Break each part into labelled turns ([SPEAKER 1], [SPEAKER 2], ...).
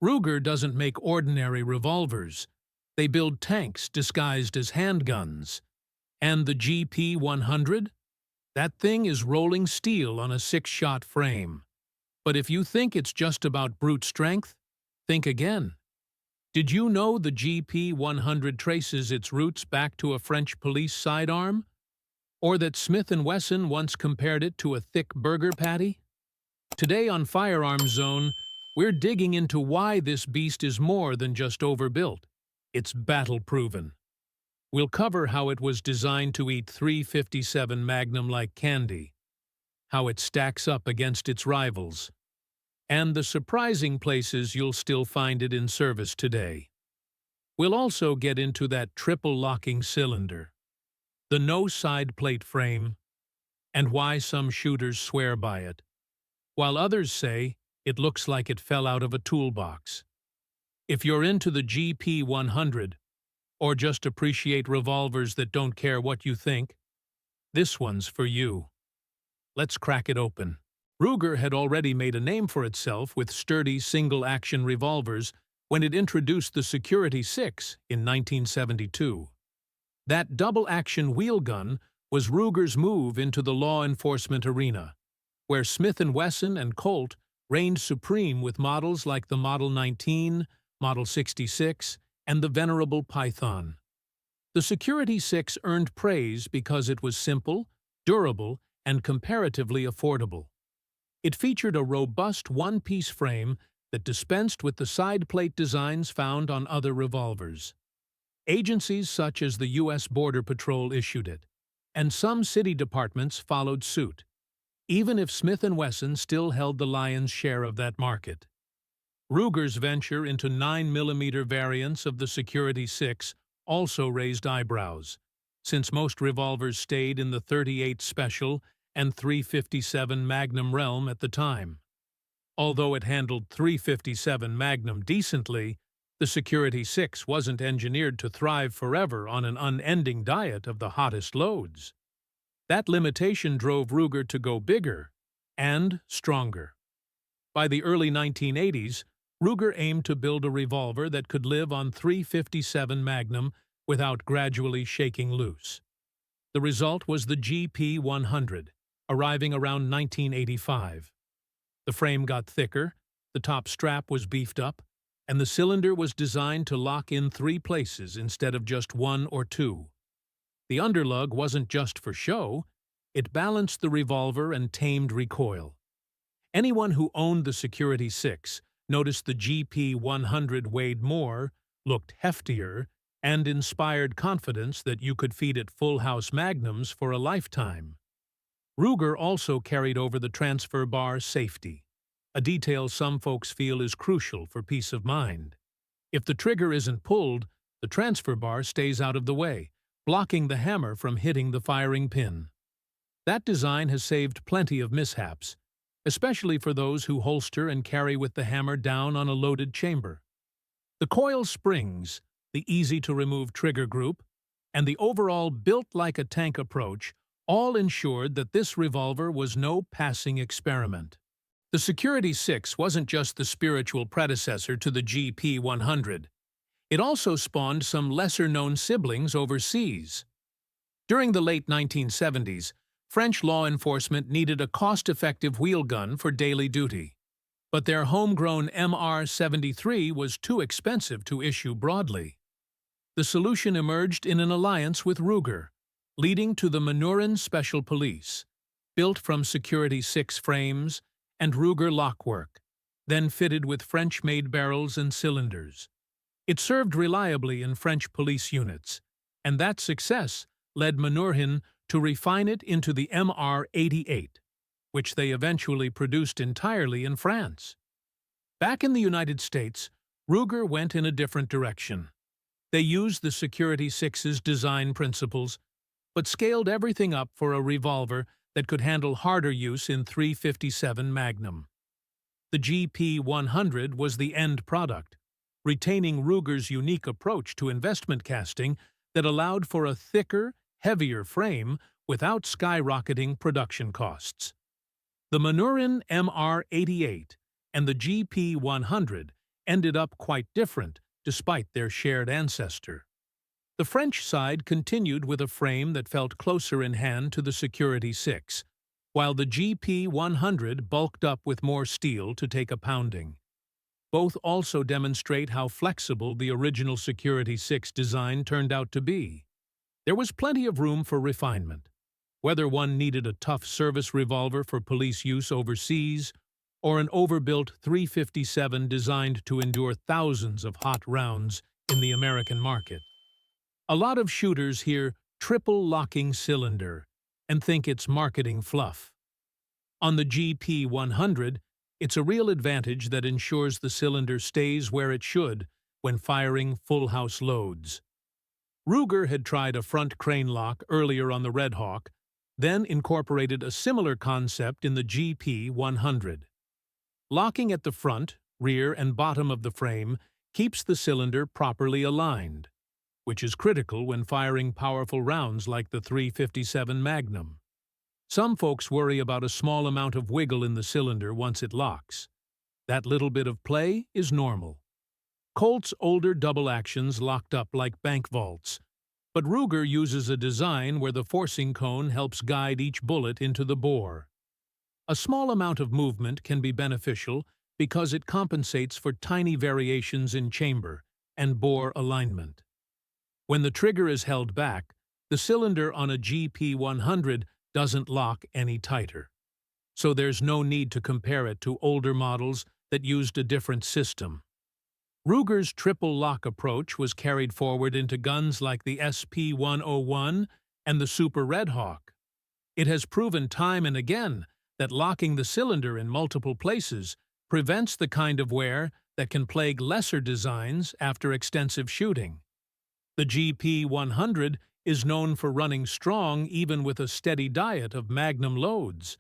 [SPEAKER 1] Ruger doesn't make ordinary revolvers. They build tanks disguised as handguns. And the GP100? That thing is rolling steel on a 6-shot frame. But if you think it's just about brute strength, think again. Did you know the GP100 traces its roots back to a French police sidearm? Or that Smith Wesson once compared it to a thick burger patty? Today on Firearms Zone, we're digging into why this beast is more than just overbuilt. It's battle-proven. We'll cover how it was designed to eat .357 Magnum like candy, how it stacks up against its rivals, and the surprising places you'll still find it in service today. We'll also get into that triple-locking cylinder, the no-side plate frame, and why some shooters swear by it, while others say it looks like it fell out of a toolbox. If you're into the GP100, or just appreciate revolvers that don't care what you think, this one's for you. Let's crack it open. Ruger had already made a name for itself with sturdy single-action revolvers when it introduced the Security 6 in 1972. That double-action wheelgun was Ruger's move into the law enforcement arena, where Smith & Wesson and Colt reigned supreme with models like the Model 19, Model 66, and the venerable Python. The Security 6 earned praise because it was simple, durable, and comparatively affordable. It featured a robust one-piece frame that dispensed with the side plate designs found on other revolvers. Agencies such as the U.S. Border Patrol issued it, and some city departments followed suit, even if Smith & Wesson still held the lion's share of that market. Ruger's venture into 9mm variants of the Security 6 also raised eyebrows, since most revolvers stayed in the .38 Special and .357 Magnum realm at the time. Although it handled .357 Magnum decently, the Security 6 wasn't engineered to thrive forever on an unending diet of the hottest loads. That limitation drove Ruger to go bigger and stronger. By the early 1980s, Ruger aimed to build a revolver that could live on .357 Magnum without gradually shaking loose. The result was the GP100, arriving around 1985. The frame got thicker, the top strap was beefed up, and the cylinder was designed to lock in 3 places instead of just 1 or 2. The underlug wasn't just for show, it balanced the revolver and tamed recoil. Anyone who owned the Security 6 noticed the GP100 weighed more, looked heftier, and inspired confidence that you could feed it full-house Magnums for a lifetime. Ruger also carried over the transfer bar safety, a detail some folks feel is crucial for peace of mind. If the trigger isn't pulled, the transfer bar stays out of the way, blocking the hammer from hitting the firing pin. That design has saved plenty of mishaps, especially for those who holster and carry with the hammer down on a loaded chamber. The coil springs, the easy-to-remove trigger group, and the overall built-like-a-tank approach all ensured that this revolver was no passing experiment. The Security 6 wasn't just the spiritual predecessor to the GP100. It also spawned some lesser-known siblings overseas. During the late 1970s, French law enforcement needed a cost-effective wheelgun for daily duty, but their homegrown MR-73 was too expensive to issue broadly. The solution emerged in an alliance with Ruger, leading to the Magnum Special Police, built from Security 6 frames and Ruger lockwork, then fitted with French-made barrels and cylinders. It served reliably in French police units, and that success led Magnum to refine it into the MR-88, which they eventually produced entirely in France. Back in the United States, Ruger went in a different direction. They used the Security 6's design principles, but scaled everything up for a revolver that could handle harder use in .357 Magnum. The GP100 was the end product, retaining Ruger's unique approach to investment casting that allowed for a thicker, heavier frame without skyrocketing production costs. The Magnum MR-88 and the GP100 ended up quite different despite their shared ancestor. The French side continued with a frame that felt closer in hand to the Security 6, while the GP100 bulked up with more steel to take a pounding. Both also demonstrate how flexible the original Security 6 design turned out to be. There was plenty of room for refinement. Whether one needed a tough service revolver for police use overseas, or an overbuilt .357 designed to endure thousands of hot rounds in the American market. A lot of shooters hear triple locking cylinder and think it's marketing fluff. On the GP100, it's a real advantage that ensures the cylinder stays where it should when firing full-house loads. Ruger had tried a front crane lock earlier on the Red Hawk, then incorporated a similar concept in the GP100. Locking at the front, rear, and bottom of the frame keeps the cylinder properly aligned, which is critical when firing powerful rounds like the .357 Magnum. Some folks worry about a small amount of wiggle in the cylinder once it locks. That little bit of play is normal. Colt's older double actions locked up like bank vaults, but Ruger uses a design where the forcing cone helps guide each bullet into the bore. A small amount of movement can be beneficial because it compensates for tiny variations in chamber and bore alignment. When the trigger is held back, the cylinder on a GP100 doesn't lock any tighter. So there's no need to compare it to older models that used a different system. Ruger's triple lock approach was carried forward into guns like the SP-101 and the Super Red Hawk. It has proven time and again that locking the cylinder in multiple places prevents the kind of wear that can plague lesser designs after extensive shooting. The GP100 is known for running strong even with a steady diet of Magnum loads,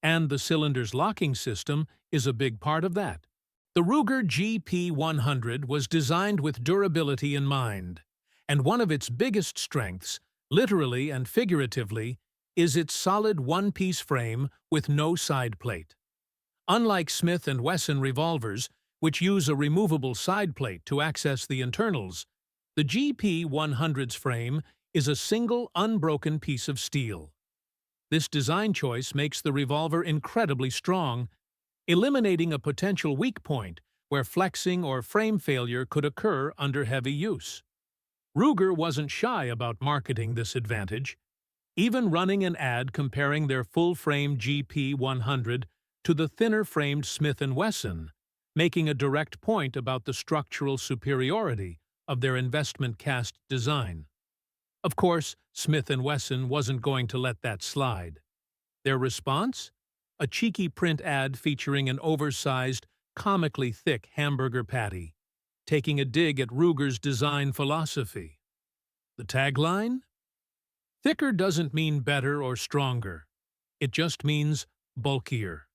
[SPEAKER 1] and the cylinder's locking system is a big part of that. The Ruger GP100 was designed with durability in mind, and one of its biggest strengths, literally and figuratively, is its solid one-piece frame with no side plate. Unlike Smith & Wesson revolvers, which use a removable side plate to access the internals, the GP100's frame is a single, unbroken piece of steel. This design choice makes the revolver incredibly strong, eliminating a potential weak point where flexing or frame failure could occur under heavy use. Ruger wasn't shy about marketing this advantage, even running an ad comparing their full-frame GP100 to the thinner-framed Smith & Wesson, making a direct point about the structural superiority of their investment cast design. Of course, Smith & Wesson wasn't going to let that slide. Their response? A cheeky print ad featuring an oversized, comically thick hamburger patty, taking a dig at Ruger's design philosophy. The tagline? Thicker doesn't mean better or stronger. It just means bulkier.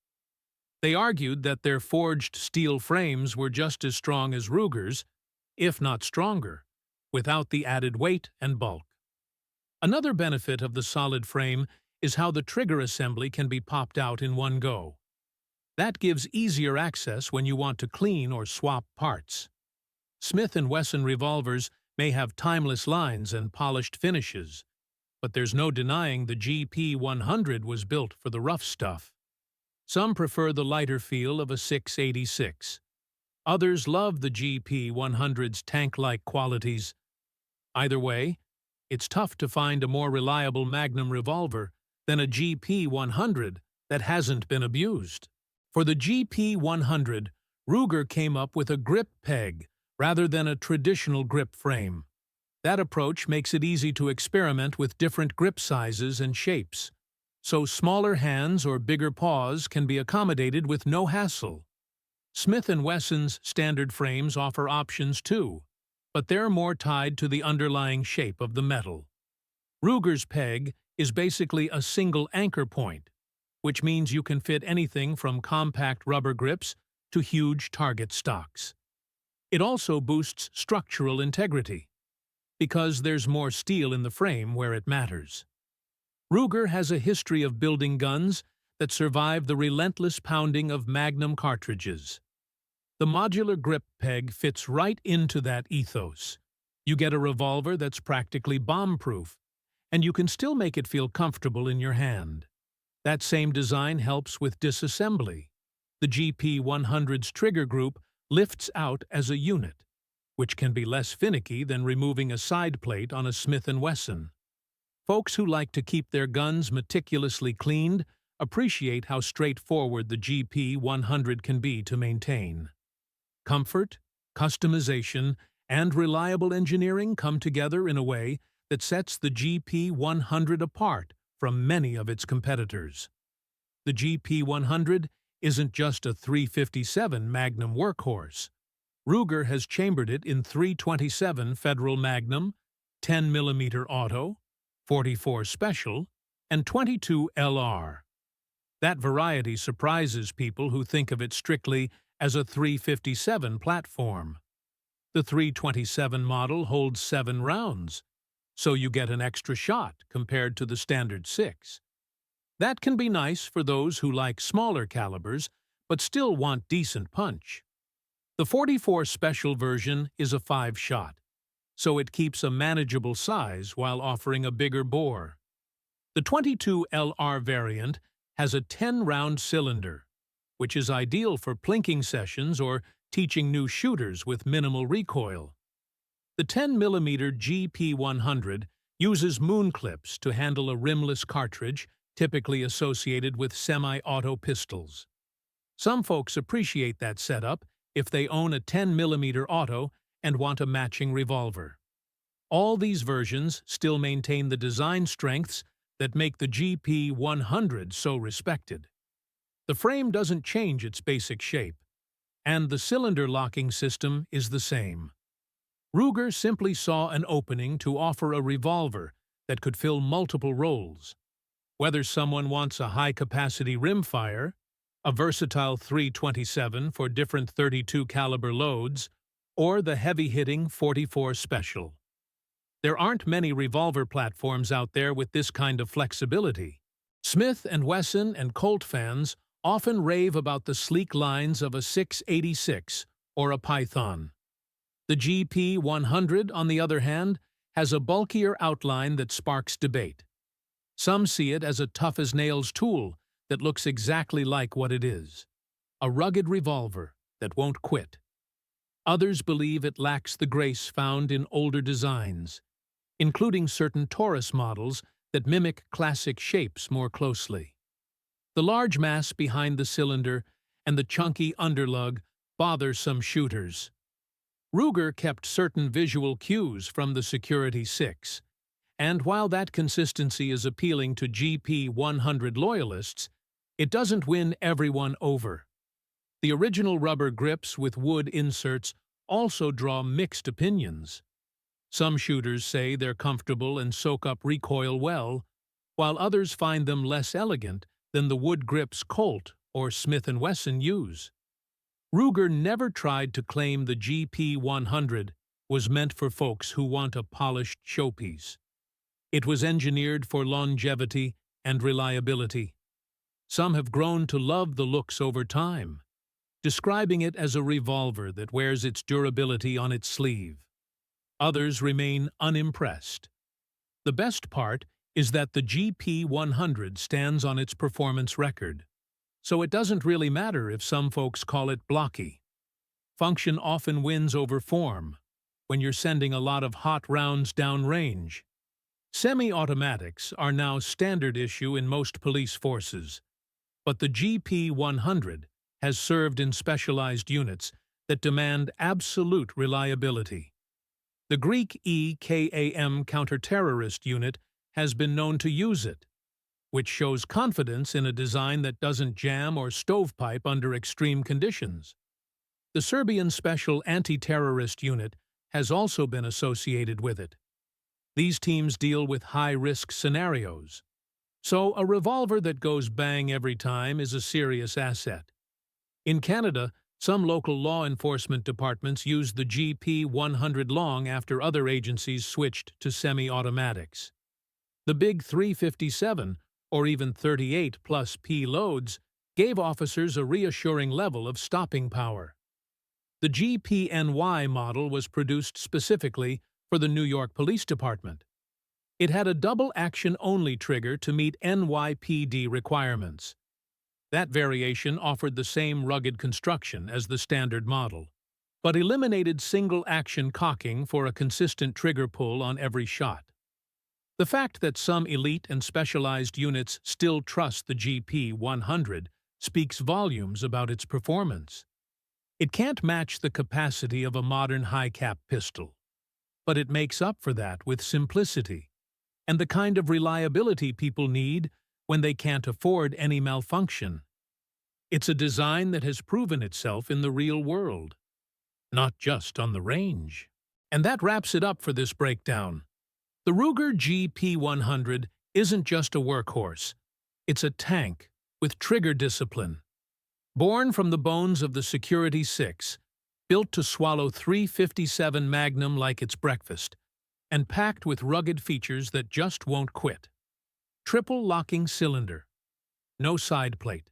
[SPEAKER 1] They argued that their forged steel frames were just as strong as Ruger's, if not stronger, without the added weight and bulk. Another benefit of the solid frame is how the trigger assembly can be popped out in one go. That gives easier access when you want to clean or swap parts. Smith & Wesson revolvers may have timeless lines and polished finishes, but there's no denying the GP100 was built for the rough stuff. Some prefer the lighter feel of a .686. Others love the GP100's tank-like qualities. Either way, it's tough to find a more reliable Magnum revolver than a GP100 that hasn't been abused. For the GP100, Ruger came up with a grip peg rather than a traditional grip frame. That approach makes it easy to experiment with different grip sizes and shapes, so smaller hands or bigger paws can be accommodated with no hassle. Smith & Wesson's standard frames offer options too, but they're more tied to the underlying shape of the metal. Ruger's peg is basically a single anchor point, which means you can fit anything from compact rubber grips to huge target stocks. It also boosts structural integrity, because there's more steel in the frame where it matters. Ruger has a history of building guns that survive the relentless pounding of Magnum cartridges. The modular grip peg fits right into that ethos. You get a revolver that's practically bomb-proof, and you can still make it feel comfortable in your hand. That same design helps with disassembly. The GP100's trigger group lifts out as a unit, which can be less finicky than removing a side plate on a Smith Wesson. Folks who like to keep their guns meticulously cleaned appreciate how straightforward the GP100 can be to maintain. Comfort, customization, and reliable engineering come together in a way that sets the GP100 apart from many of its competitors. The GP100 isn't just a .357 Magnum workhorse. Ruger has chambered it in .327 Federal Magnum, 10mm Auto, 44 Special, and 22 LR. That variety surprises people who think of it strictly as a .357 platform. The .327 model holds 7 rounds, so you get an extra shot compared to the standard 6. That can be nice for those who like smaller calibers but still want decent punch. The 44 Special version is a 5-shot, so it keeps a manageable size while offering a bigger bore. The 22 LR variant has a 10-round cylinder, which is ideal for plinking sessions or teaching new shooters with minimal recoil. The 10mm GP100 uses moon clips to handle a rimless cartridge typically associated with semi-auto pistols. Some folks appreciate that setup if they own a 10mm auto and want a matching revolver. All these versions still maintain the design strengths that make the GP100 so respected. The frame doesn't change its basic shape, and the cylinder locking system is the same. Ruger simply saw an opening to offer a revolver that could fill multiple roles. Whether someone wants a high-capacity rimfire, a versatile .327 for different .32 caliber loads, or the heavy-hitting .44 Special. There aren't many revolver platforms out there with this kind of flexibility. Smith & Wesson and Colt fans often rave about the sleek lines of a .686 or a Python. The GP100, on the other hand, has a bulkier outline that sparks debate. Some see it as a tough-as-nails tool that looks exactly like what it is, a rugged revolver that won't quit. Others believe it lacks the grace found in older designs, including certain Taurus models that mimic classic shapes more closely. The large mass behind the cylinder and the chunky underlug bother some shooters. Ruger kept certain visual cues from the Security 6, and while that consistency is appealing to GP100 loyalists, it doesn't win everyone over. The original rubber grips with wood inserts also draw mixed opinions. Some shooters say they're comfortable and soak up recoil well, while others find them less elegant than the wood grips Colt or Smith & Wesson use. Ruger never tried to claim the GP100 was meant for folks who want a polished showpiece. It was engineered for longevity and reliability. Some have grown to love the looks over time, describing it as a revolver that wears its durability on its sleeve. Others remain unimpressed. The best part is that the GP100 stands on its performance record, so it doesn't really matter if some folks call it blocky. Function often wins over form when you're sending a lot of hot rounds downrange. Semi-automatics are now standard issue in most police forces, but the GP100 has served in specialized units that demand absolute reliability. The Greek EKAM counter-terrorist unit has been known to use it, which shows confidence in a design that doesn't jam or stovepipe under extreme conditions. The Serbian Special Anti-Terrorist Unit has also been associated with it. These teams deal with high-risk scenarios, so a revolver that goes bang every time is a serious asset. In Canada, some local law enforcement departments used the GP100 long after other agencies switched to semi-automatics. The big .357 or even 38+ P loads gave officers a reassuring level of stopping power. The GPNY model was produced specifically for the New York Police Department. It had a double-action-only trigger to meet NYPD requirements. That variation offered the same rugged construction as the standard model, but eliminated single-action cocking for a consistent trigger pull on every shot. The fact that some elite and specialized units still trust the GP100 speaks volumes about its performance. It can't match the capacity of a modern high-cap pistol, but it makes up for that with simplicity and the kind of reliability people need when they can't afford any malfunction. It's a design that has proven itself in the real world, not just on the range. And that wraps it up for this breakdown. The Ruger GP100 isn't just a workhorse. It's a tank with trigger discipline. Born from the bones of the Security 6, built to swallow .357 Magnum like it's breakfast, and packed with rugged features that just won't quit. Triple locking cylinder, no side plate,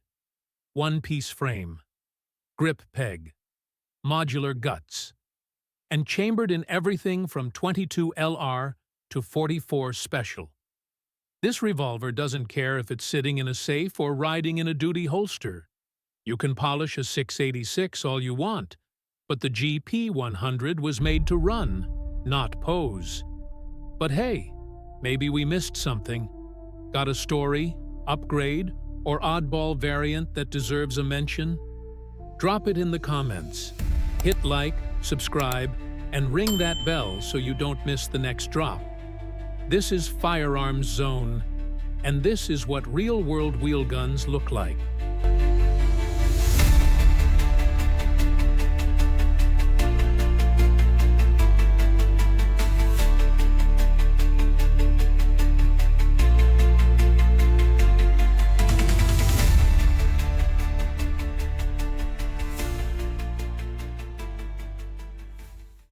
[SPEAKER 1] one-piece frame, grip peg, modular guts, and chambered in everything from 22 LR to 44 Special. This revolver doesn't care if it's sitting in a safe or riding in a duty holster. You can polish a 686 all you want, but the GP100 was made to run, not pose. But hey, maybe we missed something. Got a story, upgrade, or oddball variant that deserves a mention? Drop it in the comments. Hit like, subscribe, and ring that bell so you don't miss the next drop. This is Firearms Zone, and this is what real-world wheel guns look like.